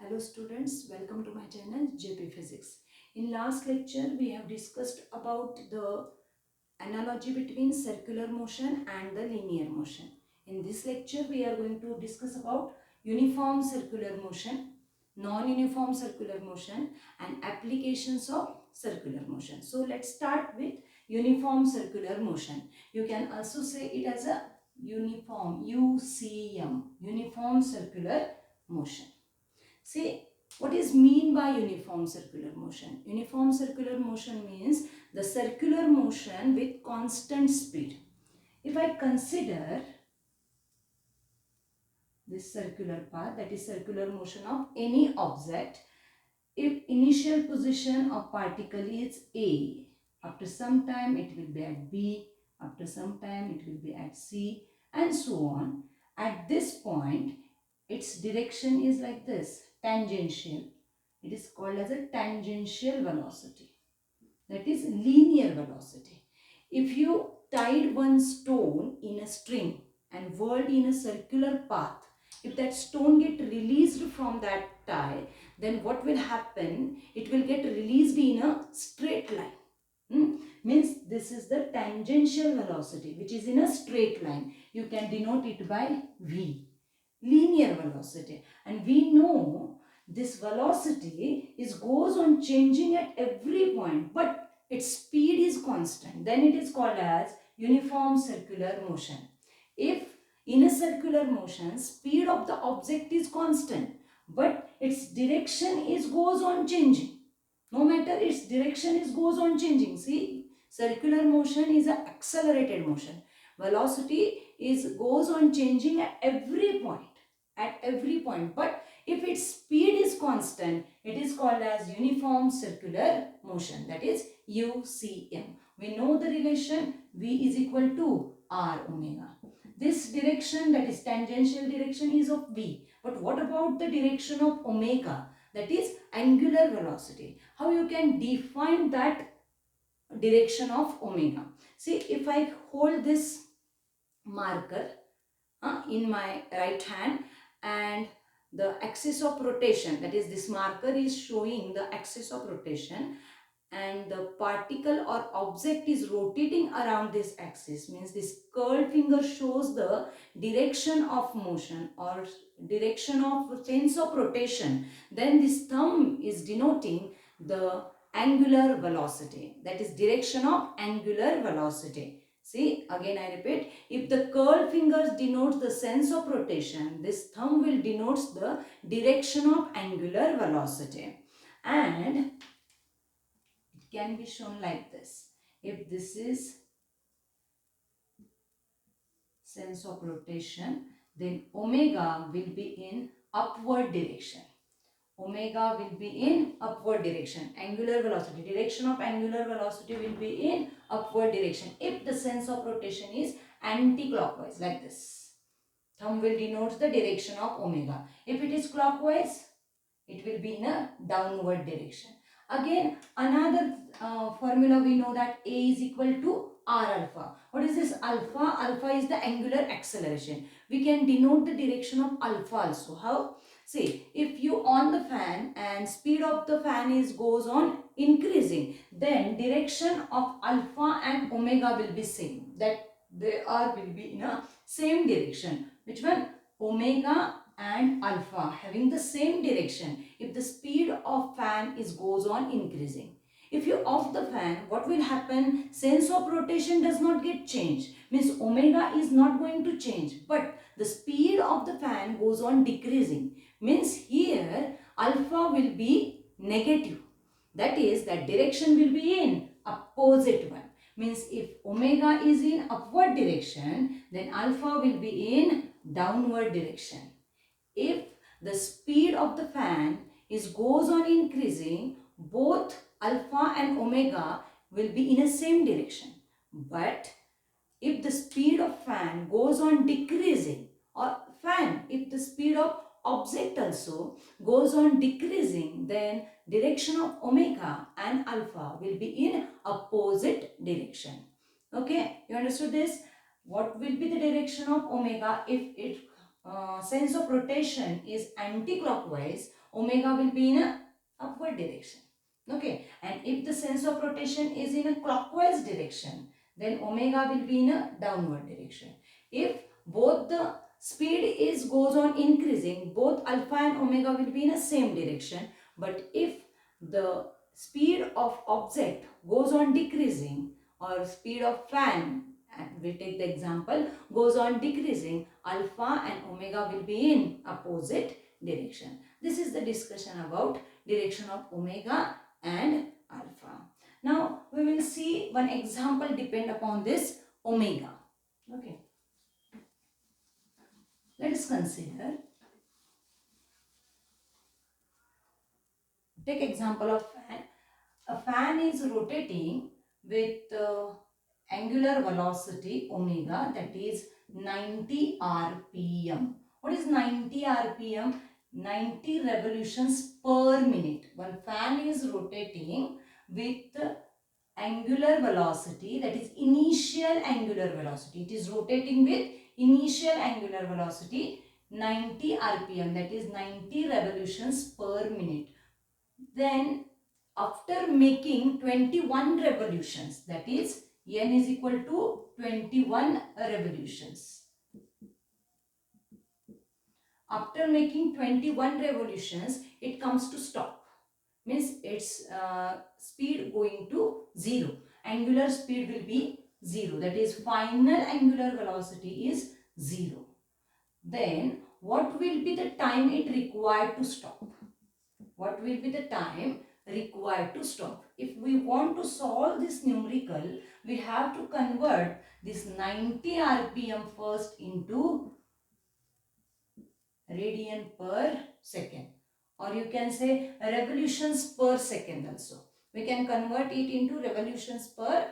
Hello students, welcome to my channel JP Physics. In last lecture we have discussed about the analogy between circular motion and the linear motion. In this lecture we are going to discuss about uniform circular motion, non-uniform circular motion and applications of circular motion. So let's start with uniform circular motion. You can also say it as a uniform, UCM, uniform circular motion. See, what is mean by uniform circular motion? Uniform circular motion means the circular motion with constant speed. If I consider this circular path, that is circular motion of any object, if initial position of particle is A, after some time it will be at B, after some time it will be at C, and so on. At this point, its direction is like this, tangential. It is called as a tangential velocity. That is linear velocity. If you tied one stone in a string and whirled in a circular path, if that stone get released from that tie, then what will happen? It will get released in a straight line. Means this is the tangential velocity which is in a straight line. You can denote it by V, linear velocity. And we know this velocity goes on changing at every point, but its speed is constant. Then it is called as uniform circular motion. If in a circular motion, speed of the object is constant, but its direction goes on changing. No matter its direction goes on changing. See, circular motion is an accelerated motion. Velocity goes on changing at every point. But if its speed is constant, it is called as uniform circular motion, that is UCM. We know the relation V is equal to R omega. This direction, that is tangential direction, is of V. But what about the direction of omega, that is angular velocity? How you can define that direction of omega? See, if I hold this marker in my right hand and the axis of rotation, that is this marker is showing the axis of rotation, and the particle or object is rotating around this axis, means this curled finger shows the direction of motion or direction of sense of rotation, then this thumb is denoting the angular velocity, that is direction of angular velocity. See, again I repeat, if the curled fingers denotes the sense of rotation, this thumb will denotes the direction of angular velocity. And it can be shown like this. If this is sense of rotation, then omega will be in upward direction. Omega will be in upward direction. Angular velocity, direction of angular velocity will be in upward direction if the sense of rotation is anti-clockwise, like this. Thumb will denote the direction of omega. If it is clockwise, it will be in a downward direction. Again, another formula we know that A is equal to R alpha. What is this alpha? Alpha is the angular acceleration. We can denote the direction of alpha also. How? See, if you on the fan and speed of the fan goes on increasing, then direction of alpha and omega will be same. That they will be in a same direction. Which one? Omega and alpha having the same direction if the speed of fan goes on increasing. If you off the fan, what will happen? Sense of rotation does not get changed. Means omega is not going to change, but the speed of the fan goes on decreasing. Means here alpha will be negative. That is, that direction will be in opposite one. Means if omega is in upward direction, then alpha will be in downward direction. If the speed of the fan goes on increasing, both alpha and omega will be in the same direction. But if the speed of fan goes on decreasing, or if the speed of object also goes on decreasing, then direction of omega and alpha will be in opposite direction. Okay, you understood this? What will be the direction of omega if its sense of rotation is anti-clockwise? omega will be in a upward direction. Okay, and if the sense of rotation is in a clockwise direction, then omega will be in a downward direction. If both the speed is goes on increasing, both alpha and omega will be in the same direction. But if the speed of object goes on decreasing, or speed of fan, and we take the example, goes on decreasing, alpha and omega will be in opposite direction. This is the discussion about direction of omega and alpha. Now we will see one example depend upon this omega. Okay, let us consider. Take example of fan. A fan is rotating with angular velocity omega, that is 90 rpm. What is 90 rpm? 90 revolutions per minute. One fan is rotating with angular velocity, that is initial angular velocity. It is rotating with initial angular velocity 90 rpm, that is 90 revolutions per minute. Then after making 21 revolutions, that is n is equal to 21 revolutions. After making 21 revolutions, it comes to stop. Means its speed going to 0. Angular speed will be 0. That is final angular velocity is 0. Then what will be the time it required to stop? What will be the time required to stop? If we want to solve this numerical, we have to convert this 90 rpm first into radian per second, or you can say revolutions per second also. We can convert it into revolutions per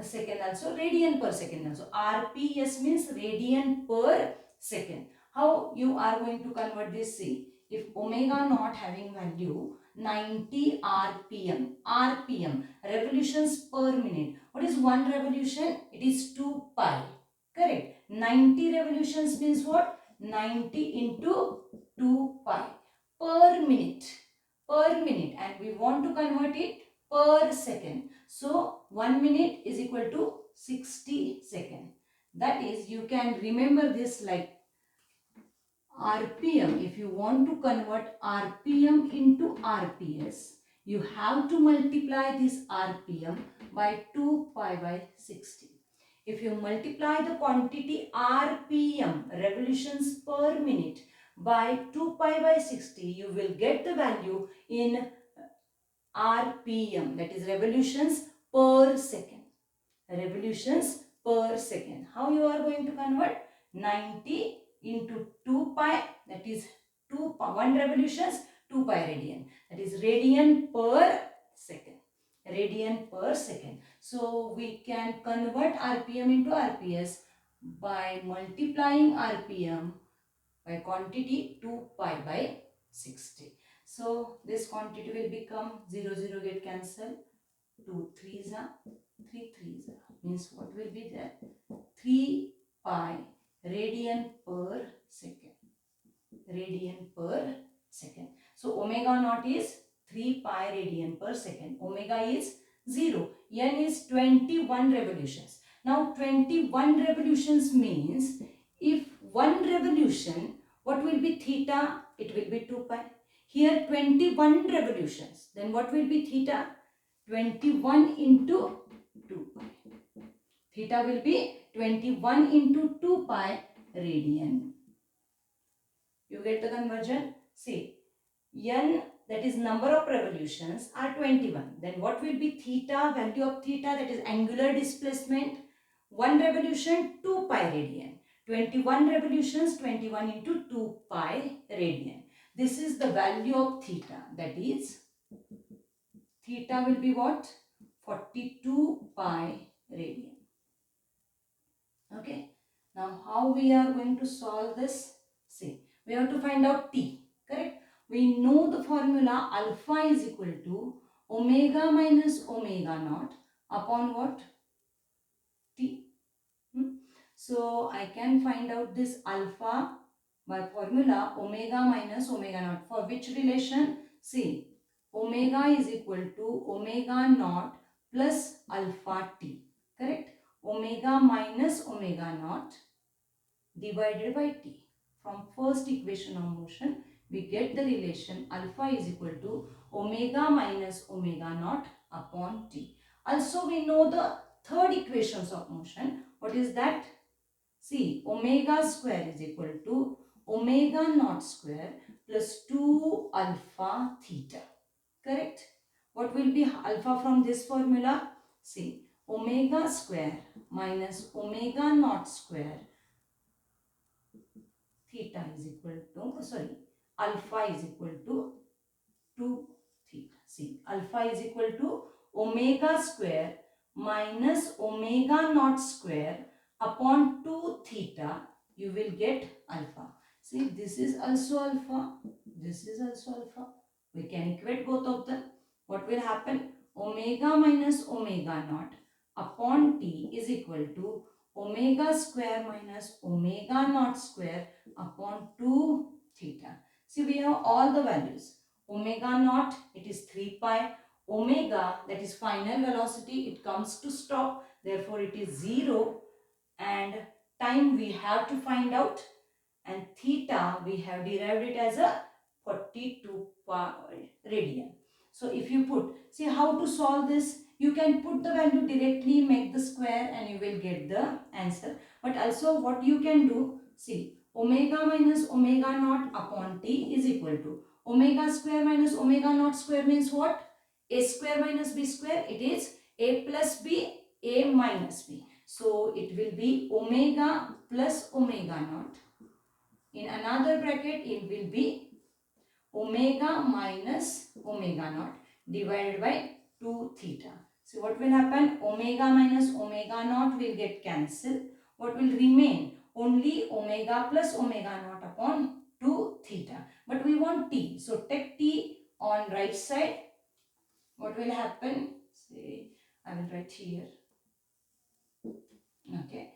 second also, radian per second also. RPS means radian per second. How you are going to convert this? See, if omega not having value 90 rpm, revolutions per minute. What is one revolution? It is 2 pi. Correct. 90 revolutions means what? 90 into 2 pi per minute. And we want to convert it per second. So 1 minute is equal to 60 seconds. That is, you can remember this like RPM. If you want to convert RPM into RPS, you have to multiply this RPM by 2 pi by 60. If you multiply the quantity RPM, revolutions per minute, by 2 pi by 60, you will get the value in RPM, that is revolutions per second. Revolutions per second. How you are going to convert? 90 into 2 pi, that is 1 revolutions, 2 pi radian, that is radian per second. Radian per second. So we can convert RPM into RPS by multiplying RPM by quantity 2 pi by 60. So this quantity will become 0, 0 get cancelled. 2 3s are 3 3s are, means what will be there? 3 pi radian per second. Radian per second. So omega naught is 3 pi radian per second. Omega is 0. N is 21 revolutions. Now 21 revolutions means if one revolution, what will be theta? It will be 2 pi. Here 21 revolutions. Then what will be theta? 21 into 2 pi. Theta will be 21 into 2 pi radian. You get the conversion? See, n, that is number of revolutions, are 21. Then what will be theta? Value of theta, that is angular displacement. 1 revolution, 2 pi radian. 21 revolutions, 21 into 2 pi radian. This is the value of theta. That is, theta will be what? 42 pi radian. Okay. Now, how we are going to solve this? See, we have to find out t. Correct? We know the formula alpha is equal to omega minus omega naught upon what? T. So, I can find out this alpha by formula omega minus omega naught. For which relation? See, omega is equal to omega naught plus alpha t. Correct? Omega minus omega naught divided by t. From first equation of motion, we get the relation alpha is equal to omega minus omega naught upon t. Also, we know the third equations of motion. What is that? See, omega square is equal to omega naught square plus 2 alpha theta. Correct? What will be alpha from this formula? See, omega square minus omega naught square theta is equal to, alpha is equal to 2 theta. See, alpha is equal to omega square minus omega naught square upon 2 theta. You will get alpha. See, this is also alpha. This is also alpha. We can equate both of them. What will happen? Omega minus omega naught upon t is equal to omega square minus omega naught square upon 2 theta. See, we have all the values. Omega naught, it is 3 pi. Omega, that is final velocity, it comes to stop. Therefore, it is 0. And time we have to find out. And theta, we have derived it as a 42 radian. So, if you put, see how to solve this. You can put the value directly, make the square and you will get the answer. But also what you can do, see, omega minus omega naught upon t is equal to omega square minus omega naught square means what? A square minus b square. It is a plus b, a minus b. So, it will be omega plus omega naught. In another bracket, it will be omega minus omega naught divided by 2 theta. So, what will happen? Omega minus omega naught will get cancelled. What will remain? Only omega plus omega naught upon 2 theta. But we want t. So, take t on right side. What will happen? Say, I will write here. Okay.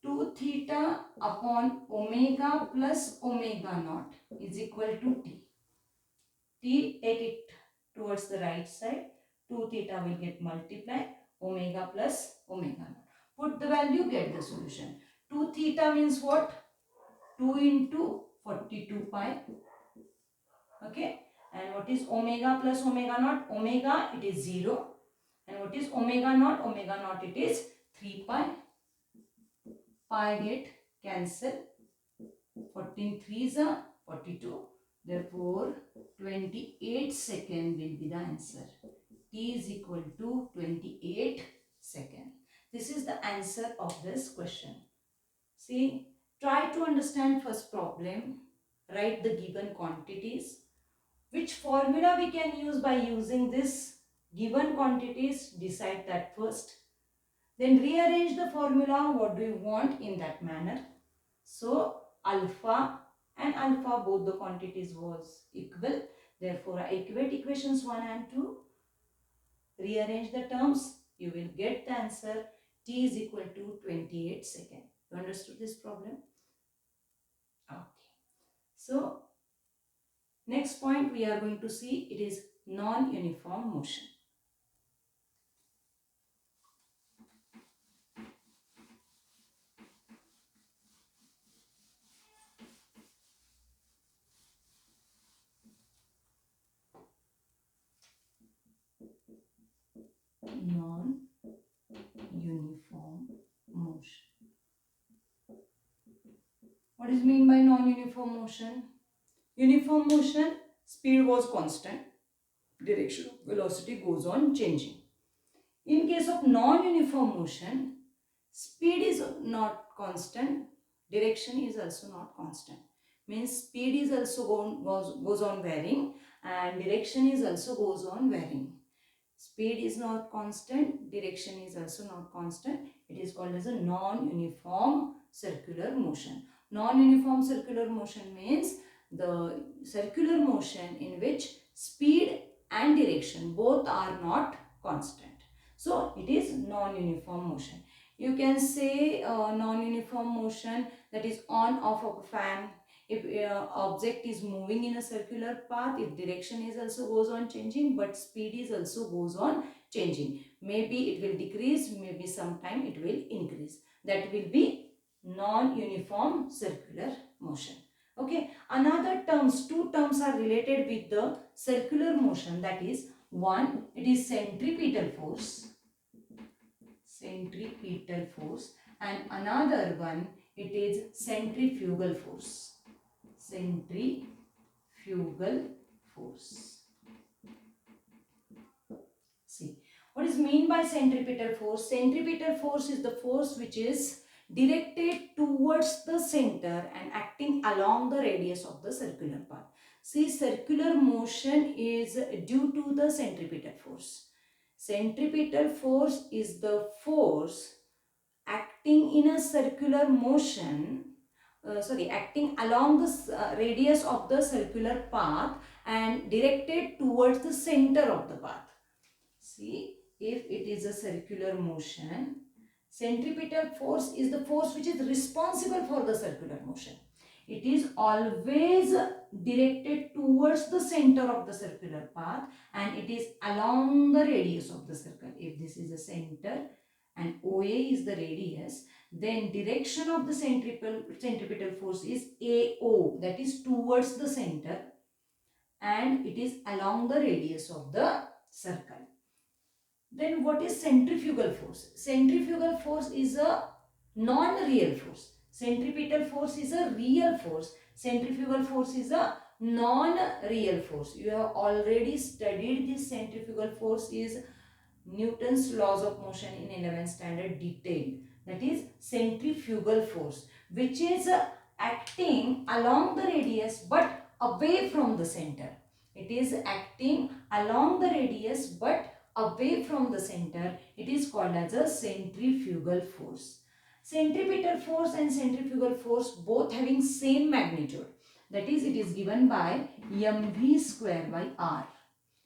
2 theta upon omega plus omega naught is equal to t. T, take it towards the right side. 2 theta will get multiplied. Omega plus omega naught. Put the value, get the solution. 2 theta means what? 2 into 42 pi. Okay. And what is omega plus omega naught? Omega, it is 0. And what is omega naught? Omega naught, it is 3 pi. Pi get cancel. 14 3s are 42. Therefore, 28 second will be the answer. T is equal to 28 second. This is the answer of this question. See, try to understand first problem. Write the given quantities. Which formula we can use by using this given quantities? Decide that first. Then rearrange the formula. What do you want in that manner? So, alpha and alpha, both the quantities was equal. Therefore, I equate equations 1 and 2. Rearrange the terms. You will get the answer. T is equal to 28 seconds. You understood this problem? Okay. So, next point we are going to see, it is non-uniform motion. Non-uniform motion. What is mean by non-uniform motion? Uniform motion, speed was constant. Direction of velocity goes on changing. In case of non-uniform motion, speed is not constant, direction is also not constant. Means speed is also goes on varying and direction is also goes on varying. Speed is not constant, direction is also not constant. It is called as a non-uniform circular motion. Non-uniform circular motion means the circular motion in which speed and direction both are not constant. So, it is non-uniform motion. You can say non-uniform motion, that is on off of a fan. If object is moving in a circular path, its direction is also goes on changing, but speed is also goes on changing. Maybe it will decrease, maybe sometime it will increase. That will be non-uniform circular motion. Okay, another terms, two terms are related with the circular motion, that is, one, it is centripetal force, centripetal force, and another one, it is centrifugal force, centrifugal force. See, what is mean by centripetal force? Centripetal force is the force which is directed towards the center and acting along the radius of the circular path. See, circular motion is due to the centripetal force. Centripetal force is the force acting in a circular motion, acting along the radius of the circular path and directed towards the center of the path. See, if it is a circular motion, centripetal force is the force which is responsible for the circular motion. It is always directed towards the center of the circular path and it is along the radius of the circle. If this is the center and OA is the radius, then direction of the centripetal force is AO, that is towards the center, and it is along the radius of the circle. Then what is centrifugal force? Centrifugal force is a non-real force. Centripetal force is a real force. Centrifugal force is a non-real force. You have already studied this. Centrifugal force is Newton's laws of motion in 11th standard detailed. That is centrifugal force, which is acting along the radius but away from the center. It is acting along the radius but away from the center. It is called as a centrifugal force. Centripetal force and centrifugal force both having same magnitude. That is, it is given by mv square by r.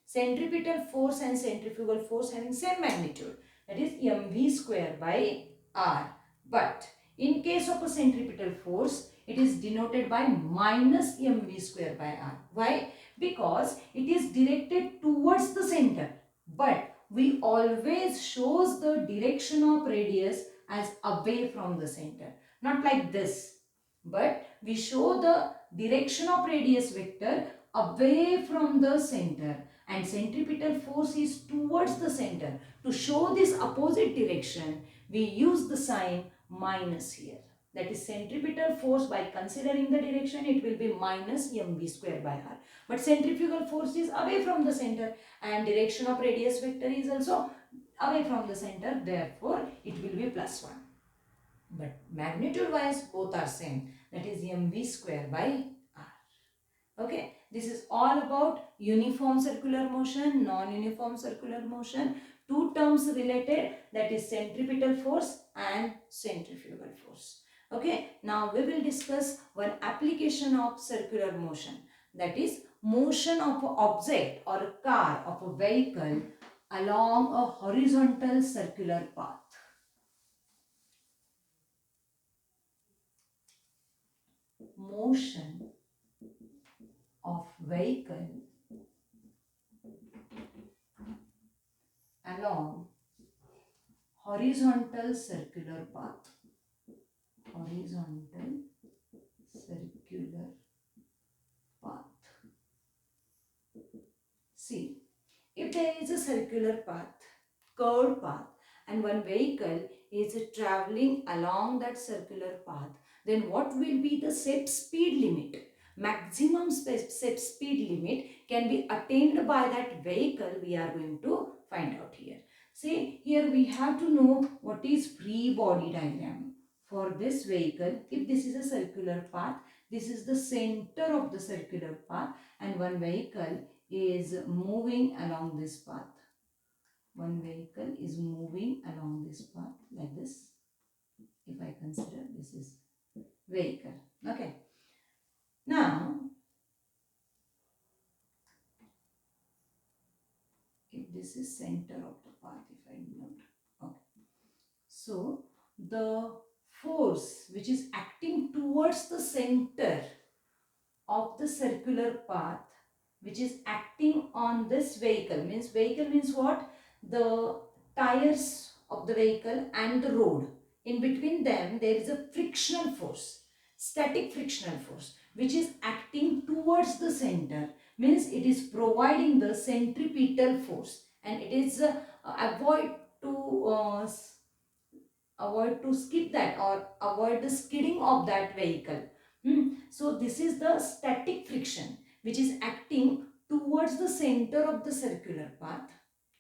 Centripetal force and centrifugal force having same magnitude, that is mv square by r. But in case of a centripetal force, it is denoted by minus mv square by r. Why? Because it is directed towards the center, but we always shows the direction of radius as away from the center. Not like this, but we show the direction of radius vector away from the center, and centripetal force is towards the center. To show this opposite direction, we use the sign minus here. That is centripetal force, by considering the direction, it will be minus mv square by r. But centrifugal force is away from the center and direction of radius vector is also away from the center. Therefore, it will be plus 1. But magnitude wise, both are same. That is mv square by r. Okay, this is all about uniform circular motion, non-uniform circular motion. Two terms related, that is centripetal force and centrifugal force. Okay, now we will discuss one application of circular motion, that is motion of an object or a car, of a vehicle along a horizontal circular path. Motion of vehicle along horizontal circular path. Horizontal circular path. See, if there is a circular path, curved path, and one vehicle is traveling along that circular path, then what will be the set speed limit? Maximum set speed limit can be attained by that vehicle. We are going to find out here. See, here we have to know what is free body diagram. For this vehicle, if this is a circular path, this is the center of the circular path, and one vehicle is moving along this path. One vehicle is moving along this path like this. If I consider this is vehicle. Okay. Now, if this is center of the path, if I note. Okay. So, the force which is acting towards the center of the circular path which is acting on this vehicle means what? The tires of the vehicle and the road. In between them there is a frictional force, static frictional force, which is acting towards the center, means it is providing the centripetal force, and it is avoid to skip that or avoid the skidding of that vehicle. So this is the static friction which is acting towards the center of the circular path.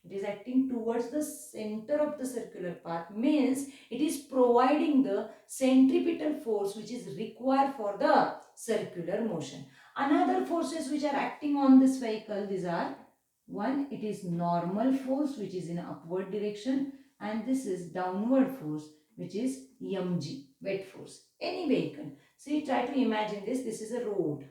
It is acting towards the center of the circular path, means it is providing the centripetal force which is required for the circular motion. Another forces which are acting on this vehicle, these are: one, it is normal force which is in upward direction, and this is downward force which is mg, wet force. Any vehicle, see, try to imagine this. This is a road,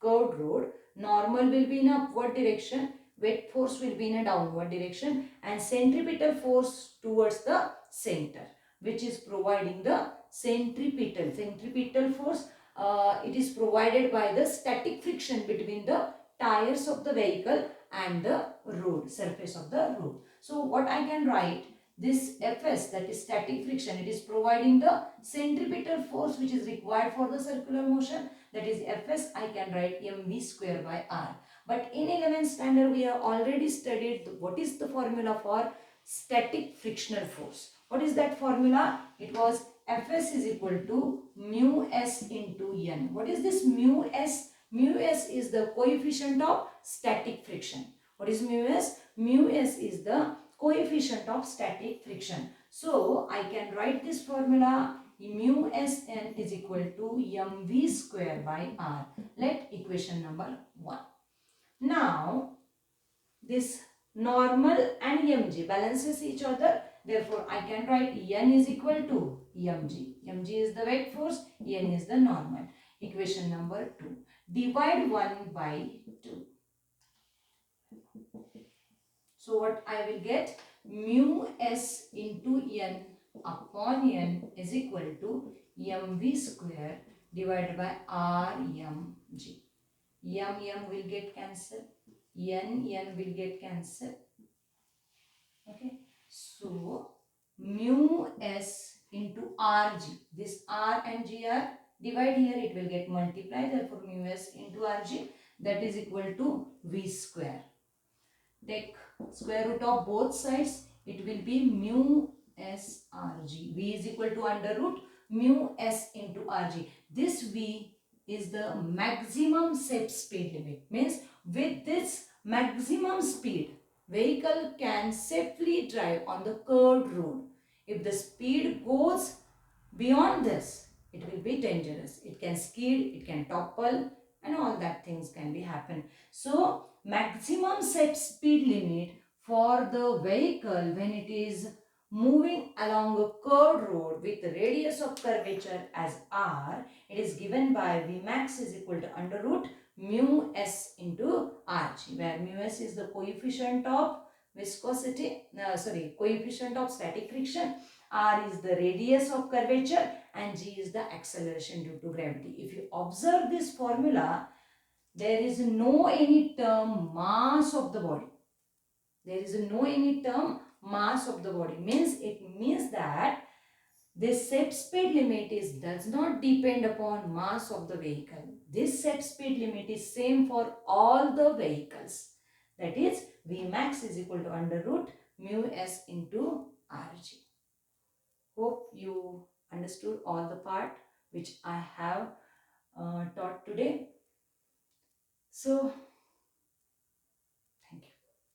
curved road. Normal will be in upward direction, wet force will be in a downward direction, and centripetal force towards the center, which is providing the centripetal force. It is provided by the static friction between the tires of the vehicle and the road, surface of the road. So what I can write, this Fs, that is static friction, it is providing the centripetal force which is required for the circular motion, that is Fs. I can write mv square by r. But in 11th standard we have already studied what is the formula for static frictional force. What is that formula? It was Fs is equal to mu s into n. What is this mu s? Mu s is the coefficient of static friction. What is mu s? Mu s is the coefficient of static friction. So I can write this formula: mu Sn is equal to mv square by r. Let equation number 1. Now this normal and mg balances each other. Therefore I can write n is equal to mg. Mg is the wet force, n is the normal. Equation number 2. Divide 1 by 2. So what I will get? Mu s into n upon n is equal to mv square divided by r mg. M will get cancelled. N will get cancelled. Okay. So mu s into rg. This r and g are divide here. It will get multiplied. Therefore mu s into rg, that is equal to v square. Take square root of both sides. It will be mu s rg. V is equal to under root mu s into rg. This v is the maximum set speed limit. Means with this maximum speed, vehicle can safely drive on the curved road. If the speed goes beyond this, it will be dangerous. It can skid, it can topple, and all that things can be happen. So maximum set speed limit for the vehicle when it is moving along a curved road with the radius of curvature as r, it is given by Vmax is equal to under root mu s into rg, where mu s is the coefficient of viscosity, coefficient of static friction, r is the radius of curvature, and g is the acceleration due to gravity. If you observe this formula, there is no any term mass of the body. There is no any term mass of the body. It means that this set speed limit does not depend upon mass of the vehicle. This set speed limit is same for all the vehicles. That is Vmax is equal to under root mu s into rg. Hope you understood all the part which I have taught today. So